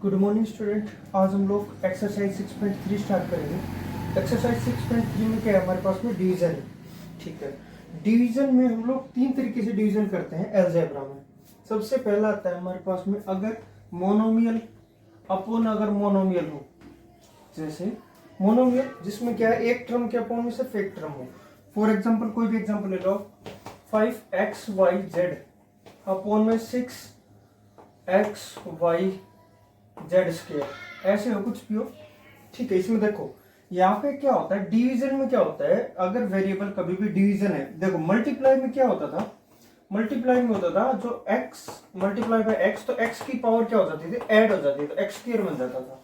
Good morning student. आज हम लोग एक्सरसाइज 6.3 स्टार्ट करेंगे। एक्सरसाइज 6.3 में क्या है, हमारे पास में डिवीजन है। ठीक है, डिवीजन में हम लोग तीन तरीके से डिवीजन करते हैं अलजेब्रा में। सबसे पहला आता है हमारे पास में अगर मोनोमियल अपॉन अगर मोनोमियल हो, जैसे मोनोमियल जिसमें क्या है एक टर्म के अपॉन में सिर्फ एक टर्म हो। फॉर एग्जाम्पल कोई भी एग्जाम्पल ले लो, 5xyz अपॉन में 6xyz स्क्वायर, ऐसे हो कुछ भी हो। ठीक है, इसमें देखो यहाँ पे क्या होता है, डिवीजन में क्या होता है, अगर वेरिएबल कभी भी डिवीजन है, देखो मल्टीप्लाई में क्या होता था, मल्टीप्लाई में होता था जो x मल्टीप्लाई बाय x, तो x की पावर क्या हो जाती थी, ऐड हो जाती थी, तो x स्क्वायर बन जाता था।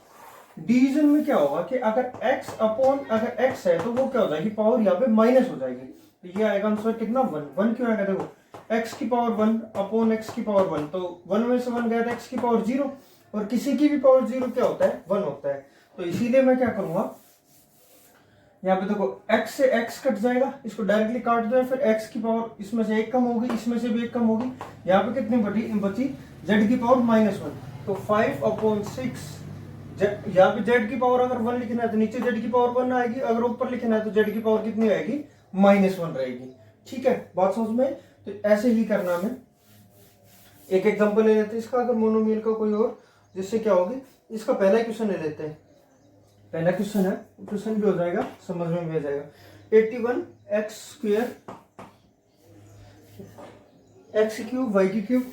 डिवीजन में क्या होगा कि अगर x अपॉन अगर x है तो वो क्या हो जाएगी, पावर यहाँ पे माइनस हो जाएगी, तो ये आएगा आंसर कितना, 1 क्यों आएगा, देखो x की पावर 1 अपॉन x की पावर 1, तो 1 में से 1 गया था, x की पावर 0, और किसी की भी पावर 0 क्या होता है, 1 होता है। तो इसीलिए मैं क्या करूंगा, यहाँ पे देखो x से x कट जाएगा, इसको डायरेक्टली काट दो, फिर x की पावर इसमें से एक कम होगी, इसमें से भी एक कम होगी, यहाँ पे कितनी बची z की पावर -1, तो 5 अपॉन 6, यहाँ पे z की पावर अगर 1 लिखना है तो नीचे z की पावर 1 आएगी, अगर ऊपर लिखना है तो z की पावर कितनी आएगी, -1 रहेगी। ठीक है, बात समझ में। तो ऐसे ही करना हमें। एक एग्जांपल ले लेते हैं इसका, अगर मोनोमियल का कोई और, जिससे क्या होगी, इसका पहला क्वेश्चन ले लेते हैं। पहला क्वेश्चन है, क्वेश्चन भी हो जाएगा, समझ में भी आ जाएगा। 81x square x cube y की cube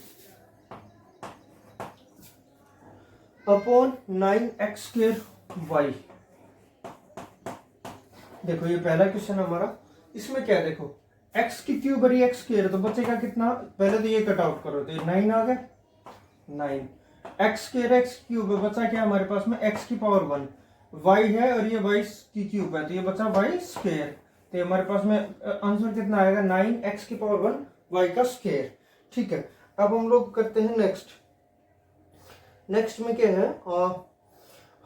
upon 9x square y। देखो ये पहला क्वेश्चन हमारा, इसमें क्या है, देखो x की क्यूब और x स्क्वायर, तो बचेगा कितना, पहले तो ये कट आउट करो, तो ये 9 आ गया, 9 x स्क्वायर x क्यूब, बचा क्या हमारे पास में, x की पावर 1, y है और ये y की क्यूब है, तो ये बचा y स्क्वायर, तो ये हमारे पास में आंसर कितना आएगा, 9x की पावर 1 y का स्क्वायर। ठीक है, अब हम लोग करते हैं नेक्स्ट में क्या है,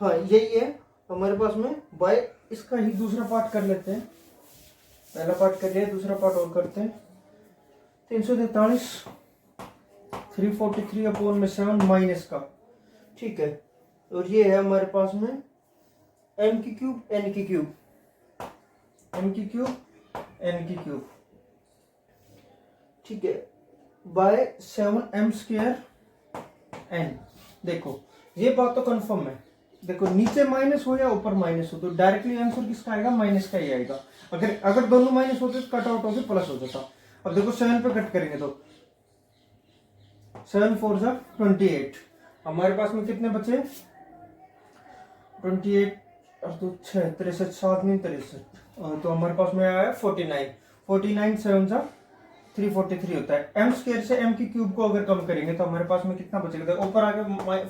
हाँ यही है हमारे पास में y, इसका ही दूसरा पार्ट कर लेते हैं। पहला पार्ट कर लिया, दूसरा पार्ट और करते हैं। 343 343 अपॉन में 7 माइनस का। ठीक है, और ये है हमारे पास में m की क्यूब n की क्यूब, m की क्यूब n की क्यूब। ठीक है, बाय 7m स्क्वायर n। देखो ये बात तो कंफर्म है, देखो नीचे माइनस हो या ऊपर माइनस हो, तो डायरेक्टली आंसर किसका आएगा, माइनस का ही आएगा। अगर दोनों माइनस होते तो कट आउट होके प्लस हो जाता। अब देखो 7 पे कट करेंगे तो 7 4 जा 28, हमारे पास में कितने बचे, 28 और 2 6 63 7 नहीं 63, तो हमारे पास में आया 49 7 जा 343 होता है। m स्क्वायर से m की क्यूब को अगर कम करेंगे तो हमारे पास में कितना बचेगा, ऊपर आ गया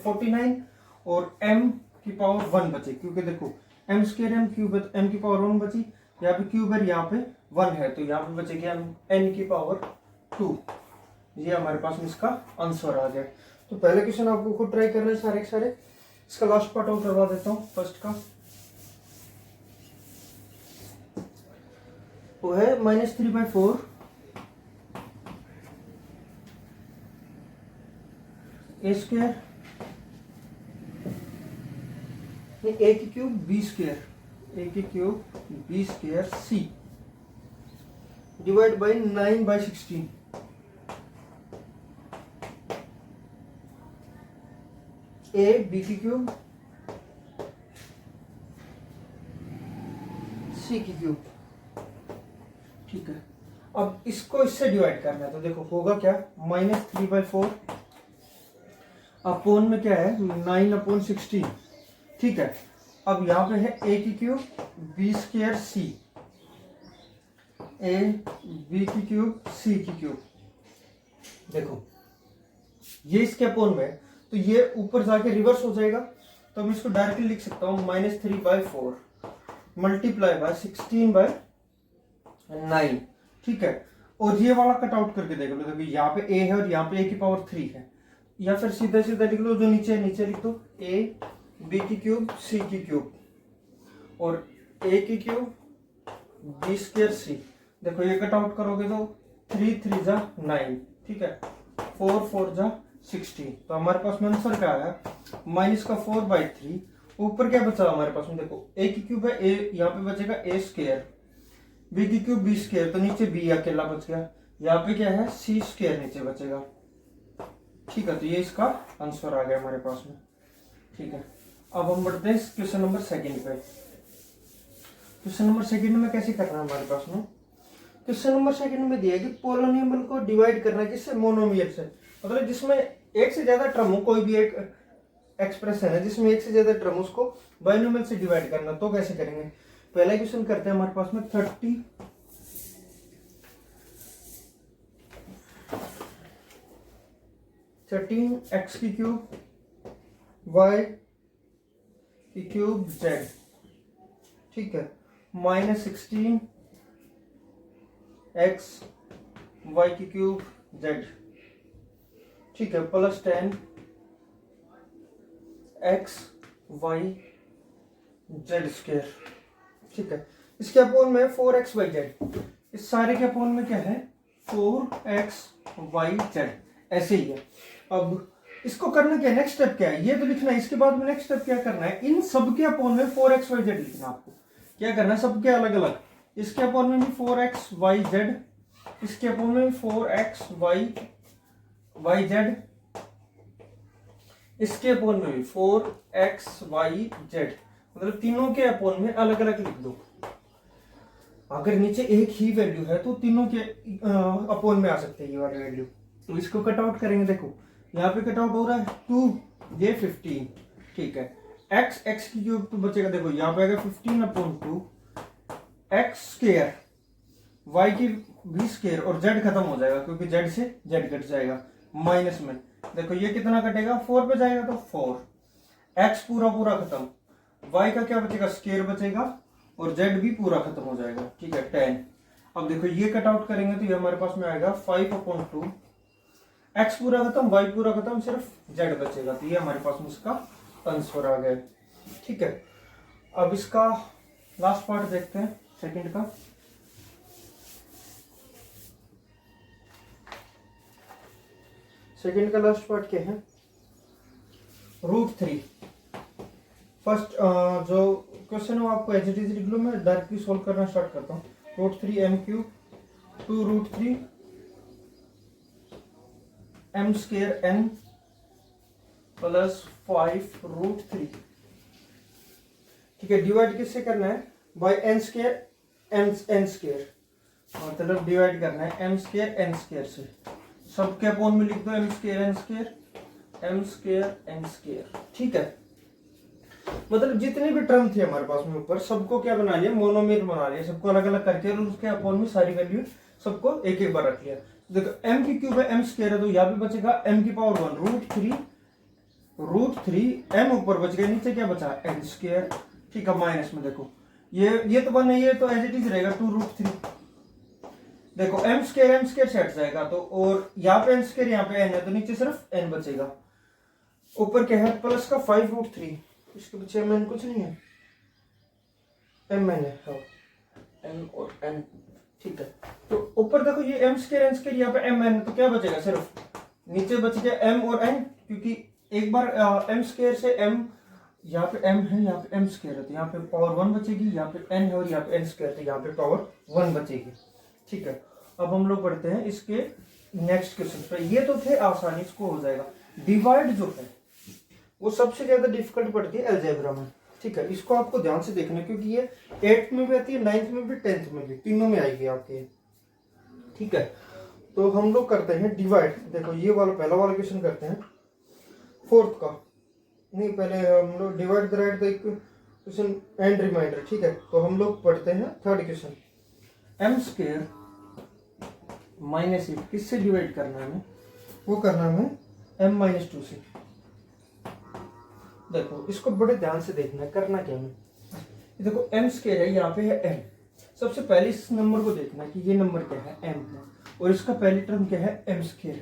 49 और m की पावर 1 बचे, क्योंकि देखो m स्क्वायर m क्यूब है तो m की पावर 1 बची, यहाँ पे क्यूब है यहाँ पे 1 है, तो यहाँ पे बचेगा n की पावर 2। ये हमारे पास में इसका आंसर आ गया। तो पहले क्वेश्चन आपको खुद ट्राई करना है सारे के सारे। इसका लास्ट पार्ट और करवा देता हूँ। फर्स्ट का वो है -3/4 a स्क्वायर a की क्यूब b स्क्वायर, a की cube b square c divide by 9/16 a b की क्यूब c की क्यूब। ठीक है, अब इसको इससे डिवाइड करना है, तो देखो होगा क्या, -3/4 अपॉन में क्या है 9/16। ठीक है, अब यहाँ पे है a की cube b square c, a b की क्यूब c की क्यूब। देखो ये इसके अपॉन में, तो ये ऊपर जाके रिवर्स हो जाएगा, तो मैं इसको डायरेक्टली लिख सकता हूँ -3/4 मल्टीप्लाई बाय 16/9। ठीक है, और ये वाला कट आउट करके देख लो, देखो यहाँ पे a है और यहाँ पे a की पावर 3 है, या फिर सीधा सीधा लिख लो, जो नीचे लिख दो a b की क्यूब c की क्यूब और a की क्यूब b स्क्वायर c। देखो ये कट आउट करोगे तो 3 3 जा 9, ठीक है, 4 4 जा 16। तो हमारे पास में आंसर क्या आया, माइनस का 4/3। ऊपर क्या बचा हमारे पास में, देखो a की क्यूब है, a यहाँ पे बचेगा a स्क्वायर, b की क्यूब b स्क्वायर, तो नीचे b अकेला बच गया। यहाँ पे क्या है, c स्क्वायर नीचे बचेगा। ठीक है, तो ये इसका आंसर आ गया हमारे पास में। ठीक है, अब हम बढ़ते हैं क्वेश्चन नंबर सेकंड पे। क्वेश्चन नंबर सेकंड में कैसे करना है हमारे पास में, क्वेश्चन नंबर सेकंड में दिया कि पोलिनोमियल को डिवाइड करना है किससे, मोनोमियल से। मतलब जिसमें एक से ज्यादा टर्म हो, कोई भी एक एक्सप्रेशन है जिसमें एक से ज्यादा टर्म, उसको बाइनोमियल से डिवाइड करना। तो कैसे करेंगे, पहला क्वेश्चन करते हैं हमारे पास में 13x की क्यूब y की क्यूब z, ठीक है, माइनस 16x y की क्यूब z, ठीक है, plus 10x y z square. ठीक है, इसके अपोन में 4x/z, इस सारे के अपोन में क्या है, 4x/z, ऐसे ही है। अब इसको करना क्या है, नेक्स्ट स्टेप क्या है, ये तो लिखना है। इसके बाद में नेक्स्ट स्टेप क्या करना है, इन सब के अपोन में 4x/z लिखना। आपको क्या करना है, सबके अलग अलग, इसके अपोन में भी 4x/z, इसके अपोन में 4x/z, इसके अपोन में भी 4x/z, मतलब तीनों के अपोन में अलग अलग लिख दो। अगर नीचे एक ही वैल्यू है तो तीनों के अपोन में आ सकते हैं ये वाली वैल्यू। तो इसको कट आउट करेंगे, देखो यहाँ पे कट आउट हो रहा है 2, ये 15, ठीक है, x की क्यूब तो बचेगा, देखो यहाँ पे आएगा 15/2 x स्क्वायर, y की भी स्क्वायर, और z खत्म हो जाएगा क्योंकि z से z कट जाएगा माइनस में। देखो ये कितना कटेगा, 4 पे जाएगा तो 4, x पूरा पूरा खत्म, y का क्या बचेगा, स्क्वायर बचेगा, और z भी पूरा खत्म हो जाएगा। ठीक है, 10। अब देखो ये कट आउट करेंगे तो ये हमारे पास में आएगा 5/2, x पूरा खत्म, y पूरा खत्म, सिर्फ z बचेगा। तो ये हमारे पास में इसका आंसर आ गया। ठीक है, अब इसका लास्ट पार्ट देखते हैं सेकंड का। सेकंड का लास्ट पार्ट क्या है, √3। फर्स्ट जो क्वेश्चन है वो आपको एज इट इज लिख लो, मैं डायरेक्टली सोल्व करना स्टार्ट करता हूँ। √3m³ 2√3 m²n plus 5√3। ठीक है, डिवाइड किससे करना है, बाय n² n², मतलब डिवाइड करना है m² n² से। सबके अपोन में लिख दो m² n²। ठीक है, मतलब जितने भी टर्म थे हमारे पास में ऊपर, सबको क्या बना लिया, मोनोमियल बना लिया, सबको अलग अलग करके, और उसके अपोन में सारी वैल्यू सबको एक एक बार रख लिया। देखो m की क्यूब है, m² है, तो यहाँ पे बचेगा m की पावर 1 √3 m ऊपर बच गया, नीचे क्या बचा, n²। ठीक है, माइनस में देखो ये तो बना, ये तो एज इट इज रहेगा 2√3। देखो m² से हट जाएगा तो, और यहाँ पे n², यहाँ पे n है, तो नीचे सिर्फ n बचेगा। ऊपर क्या है, प्लस का 5√3, इसके पीछे mn कुछ नहीं है, mn है, m और n। ठीक है, तो ऊपर देखो ये m², यहाँ पे mn, तो क्या बचेगा, सिर्फ नीचे बच गया m और n, क्योंकि एक बार m² से m, यहाँ पे m है, यहाँ पे m² है, तो यहाँ पे पावर 1 बचेगी, यहाँ पे n है, और यहाँ पे n², तो यहाँ पे पावर 1 बचेगी। ठीक है, अब हम लोग पढ़ते हैं इसके नेक्स्ट क्वेश्चन पे। ये तो थे आसानी, इसको हो जाएगा। डिवाइड जो है वो सबसे ज्यादा डिफिकल्ट पड़ती है अलजेब्रा में। ठीक है, इसको आपको ध्यान से देखना, क्योंकि ये 8th में भी आती है, 9th में भी, 10th में भी, तीनों में आएगी आपके। ठीक है, तो हम लोग करते हैं डिवाइड। देखो ये वाला पहला वाला क्वेश्चन करते हैं, 4th का नहीं, पहले हम लोग डिवाइड द एक क्वेश्चन एंड रिमाइंडर। ठीक है, तो हम लोग पढ़ते हैं 3rd क्वेश्चन, m² -8 किससे डिवाइड करना है हमें, वो करना है हमें m-2 से। देखो इसको बड़े ध्यान से देखना है, करना क्या है, देखो m² है, यहाँ पे है m। सबसे पहले इस नंबर को देखना है कि ये नंबर क्या है, m है, और इसका पहली टर्म क्या है, m²।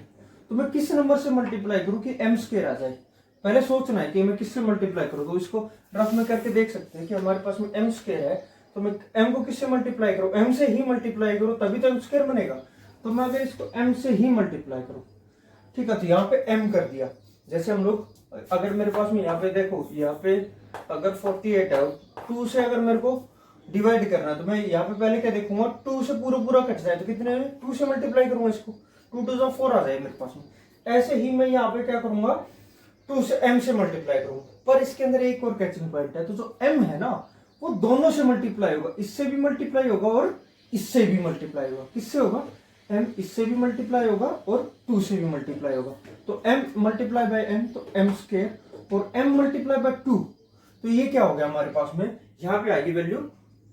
तो मैं किस नंबर से मल्टीप्लाई करूँ कि m² आ जाए, पहले सोचना है कि मैं किससे मल्टीप्लाई करूँ। तो इसको रफ में करके देख सकते हैं कि हमारे पास में m² है, तो मैं m को किससे मल्टीप्लाई करूँ, m से ही मल्टीप्लाई करूँ, तभी तो m² बनेगा। तो मैं अगर इसको m से ही मल्टीप्लाई करूँ, ठीक है, तो यहाँ पे m कर दिया। जैसे हम लोग अगर मेरे पास में यहाँ पे देखो, यहाँ पे अगर 48 है, 2 से अगर मेरे को डिवाइड करना है तो मैं यहाँ पे पहले क्या देखूंगा, 2 से पूरा पूरा कट जाए तो कितने, 2 से मल्टीप्लाई करूंगा इसको, 2 2 4 आ जाए मेरे पास में। ऐसे ही मैं यहाँ पे क्या करूंगा, 2 से m से मल्टीप्लाई करूंगा। पर इसके अंदर एक और कैचिंग पॉइंट है, तो जो m है ना वो दोनों से मल्टीप्लाई होगा, इससे भी मल्टीप्लाई होगा और इससे भी मल्टीप्लाई होगा। किससे होगा, m इससे भी मल्टीप्लाई होगा और 2 से भी मल्टीप्लाई होगा। तो m मल्टीप्लाई बाय m तो m स्क्वायर, और m मल्टीप्लाई बाय 2 तो ये क्या हो गया हमारे पास में, यहाँ पे आएगी वैल्यू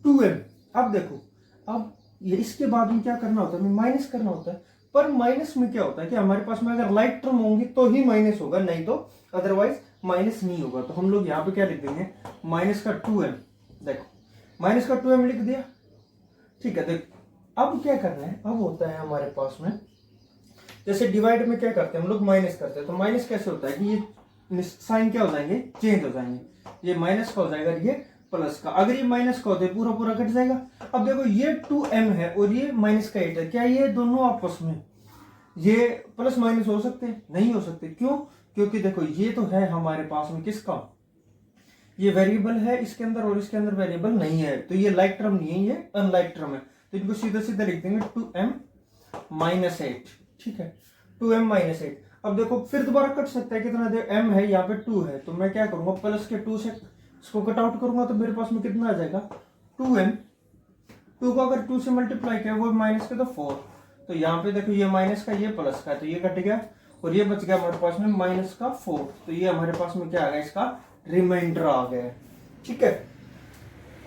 2m। अब देखो, अब ये इसके बाद में क्या करना होता है, माइनस करना होता है। पर माइनस में क्या होता है कि हमारे पास में अगर लाइक टर्म होंगी तो ही माइनस होगा, नहीं तो अदरवाइज माइनस नहीं होगा। तो हम लोग यहाँ पे क्या लिख देंगे, माइनस का 2m। देखो माइनस का 2m लिख दिया, ठीक है। देखो अब क्या करना है, अब होता है हमारे पास में, जैसे डिवाइड में क्या करते हैं हम लोग, माइनस करते हैं। तो माइनस कैसे होता है कि ये साइन क्या हो जाएंगे, चेंज हो जाएंगे, ये माइनस का हो जाएगा, ये प्लस का। अगर ये माइनस का होता है पूरा पूरा कट जाएगा। अब देखो ये 2m है और ये माइनस का 8 है, क्या ये दोनों आपस में ये प्लस माइनस हो सकते हैं, नहीं हो सकते। क्यों, क्योंकि देखो ये तो है हमारे पास में किसका, ये वेरिएबल है इसके अंदर और इसके अंदर वेरिएबल नहीं है, तो ये लाइक टर्म नहीं है, ये अनलाइक टर्म है। तो इनको सीधा सीधा लिख देंगे 2m माइनस 8, ठीक है, 2m माइनस 8। अब देखो फिर दोबारा कट सकता है, कितना दे, m है यहाँ पे 2 है, तो मैं क्या करूंगा, प्लस के 2 से इसको कट आउट करूंगा तो मेरे पास में कितना आ जाएगा, 2m। 2 को अगर 2 से मल्टीप्लाई किया वो माइनस के तो 4, तो यहाँ पे देखो ये माइनस का ये प्लस का, तो ये कट गया और ये बच गया हमारे पास में माइनस का 4। तो ये हमारे पास में क्या आ गया, इसका रिमाइंडर आ गया, ठीक है।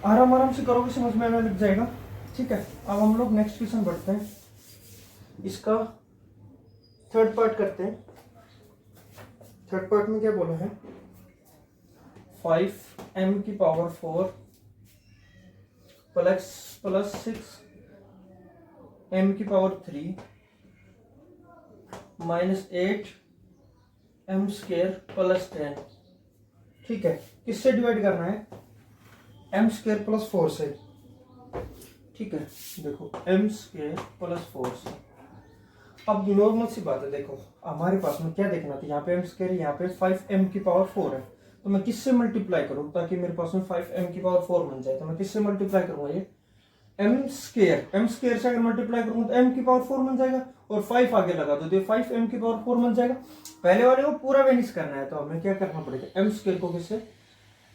आराम आराम से करोगे समझ में आने लग जाएगा, ठीक है। अब हम लोग नेक्स्ट क्वेश्चन बढ़ते हैं, इसका थर्ड पार्ट करते हैं। थर्ड पार्ट में क्या बोला है, 5m की पावर 4 प्लस 6m की power 3 minus 8m square plus 10, ठीक है। किससे डिवाइड करना है, m स्क्वायर प्लस 4 से, ठीक है। देखो m स्क्वायर प्लस 4 से, अब नॉर्मल सी बात है, देखो हमारे पास में क्या देखना था, यहाँ पे m स्क्वायर, यहाँ पे 5m की पावर 4 है, तो मैं किससे मल्टीप्लाई करूँ ताकि मेरे पास में 5m की पावर 4 बन जाए। तो मैं किससे मल्टीप्लाई करूंगा, ये m स्क्वायर से अगर मल्टीप्लाई करूंगा तो m की पावर 4 बन जाएगा, और 5 आगे लगा दो तो 5m की पावर 4 बन जाएगा। पहले वाले को पूरा वेनिश करना है तो हमें क्या करना पड़ेगा, m स्क्वायर को किससे,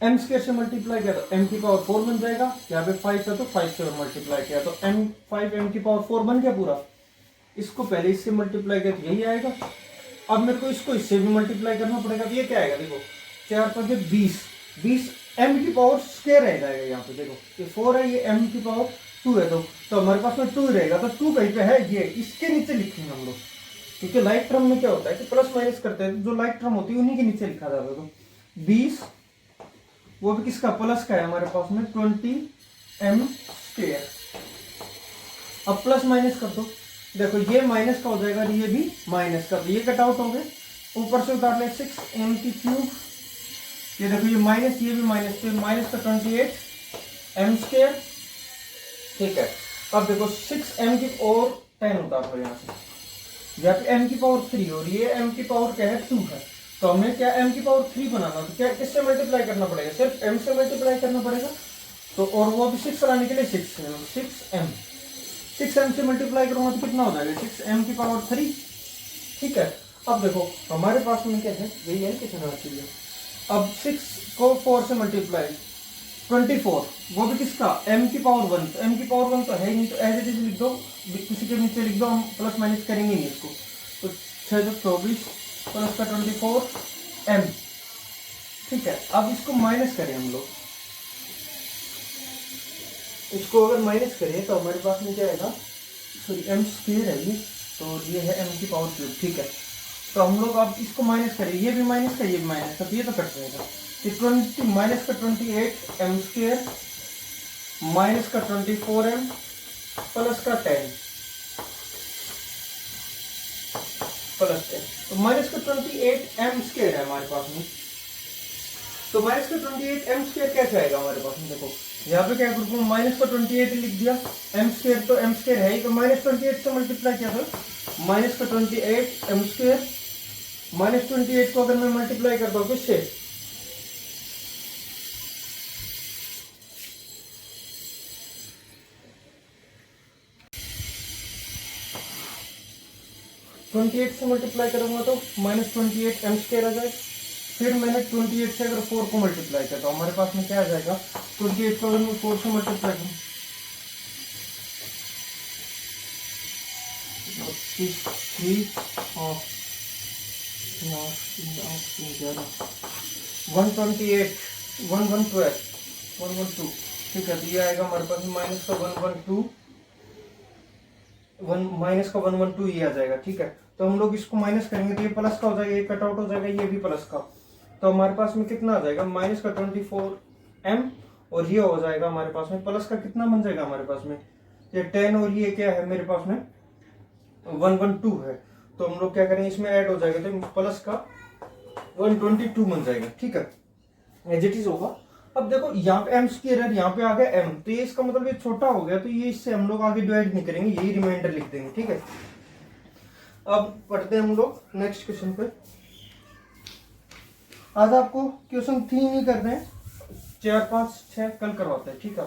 m स्क्वायर से मल्टीप्लाई किया तो m की पावर 4 बन जाएगा। यहाँ पे 5 है तो 5 से मल्टीप्लाई किया तो 5m की पावर 4 बन गया पूरा। इसको पहले इससे मल्टीप्लाई किया तो यही आएगा। अब मेरे को इसको इससे भी मल्टीप्लाई करना पड़ेगा, तो ये क्या आएगा, देखो 4 5 20 m की पावर स्क्वायर रह जाएगा। यहाँ पे देखो ये 4 है, ये m की पावर 2 है, तो हमारे पास में 2 रहेगा, तो 2 कहीं पे है, ये इसके नीचे लिखेंगे हम लोग, क्योंकि लाइक टर्म में क्या होता है कि प्लस माइनस करते हैं, जो लाइक टर्म होती है उन्हीं के नीचे लिखा जाता है। तो 20 वो भी किसका, प्लस का है हमारे पास में 20m स्क्वायर। अब प्लस माइनस कर दो, देखो ये माइनस का हो जाएगा, ये भी माइनस का, तो ये कट आउट हो गए, ऊपर से उतार ले 6m की क्यूब, ये देखो ये माइनस, ये भी माइनस, तो माइनस का 28m स्क्वायर, ठीक है। अब देखो 6m की और 10 उतार दो यहाँ से, यहाँ पे m की पावर 3 और ये m की पावर क्या है 2 है, तो हमें क्या m की पावर 3 बनाना, तो क्या किससे मल्टीप्लाई करना पड़ेगा, सिर्फ m से मल्टीप्लाई करना पड़ेगा। तो और वो भी 6 लाने के लिए 6m से मल्टीप्लाई करूंगा तो कितना हो जाएगा, 6m की पावर 3, ठीक है। अब देखो हमारे पास में क्या है, यही है कितना चाहिए। अब 6 को 4 से मल्टीप्लाई 24, वो भी किसका, m की पावर 1, तो m की पावर 1 तो है ही नहीं, तो एज इट इज लिख दो, किसी के नीचे लिख दो, हम प्लस माइनस करेंगे नहीं इसको। तो 6 24 प्लस का 24m, ठीक है। अब इसको माइनस करें हम लोग, इसको अगर माइनस करें तो हमारे पास में क्या आएगा, सॉरी m स्क्वायर है ये, तो ये है m की पावर क्यूब, ठीक है। तो हम लोग अब इसको माइनस करें, ये भी माइनस का, ये भी माइनस का, तो ये तो कट जाएगा। 20 माइनस का 28m स्क्वायर माइनस का 24m प्लस का 10 प्लस 10, तो माइनस का 28m स्क्वायर है हमारे पास में। तो माइनस का 28m स्क्वायर कैसे आएगा हमारे पास में, देखो यहाँ पे क्या करूँ, माइनस का 28 लिख दिया, m स्क्वायर तो m स्क्वायर है ही, तो माइनस 28 से मल्टीप्लाई किया तो माइनस का 28m स्क्वायर -28 को अगर मैं मल्टीप्लाई करता हूँ किससे, -28 से मल्टीप्लाई करूंगा तो -28 m स्क्वायर आ जाएगा। फिर मैंने 28 से अगर 4 को मल्टीप्लाई करता हूँ, हमारे पास में क्या आ जाएगा, 28 को अगर मैं 4 से मल्टीप्लाई करूँ, 128 112 ठीक है। तो ये आएगा हमारे पास माइनस का 112 ये आ जाएगा। ठीक है, तो हम लोग इसको माइनस करेंगे तो ये प्लस का हो जाएगा, ये कट आउट हो जाएगा, ये भी प्लस का। तो हमारे पास में कितना आ जाएगा, माइनस का 24m, और ये हो जाएगा हमारे पास में प्लस का कितना बन जाएगा हमारे पास में, ये 10, और ये क्या है मेरे पास में 112 है। तो हम लोग क्या करेंगे, इसमें ऐड हो जाएगा तो प्लस का 122 बन जाएगा। ठीक है, एज इट इज होगा। अब देखो यहाँ पे एम स्क्वायर है, यहाँ पे आ गया एम, तो ये इसका मतलब ये छोटा हो गया, तो ये इससे हम लोग आगे डिवाइड नहीं करेंगे, यही रिमाइंडर लिख देंगे। ठीक है, अब पढ़ते हैं हम लोग नेक्स्ट क्वेश्चन पे। आज आपको क्वेश्चन 3 ही कर रहे हैं, 4 5 6 कल करवाते हैं। ठीक है।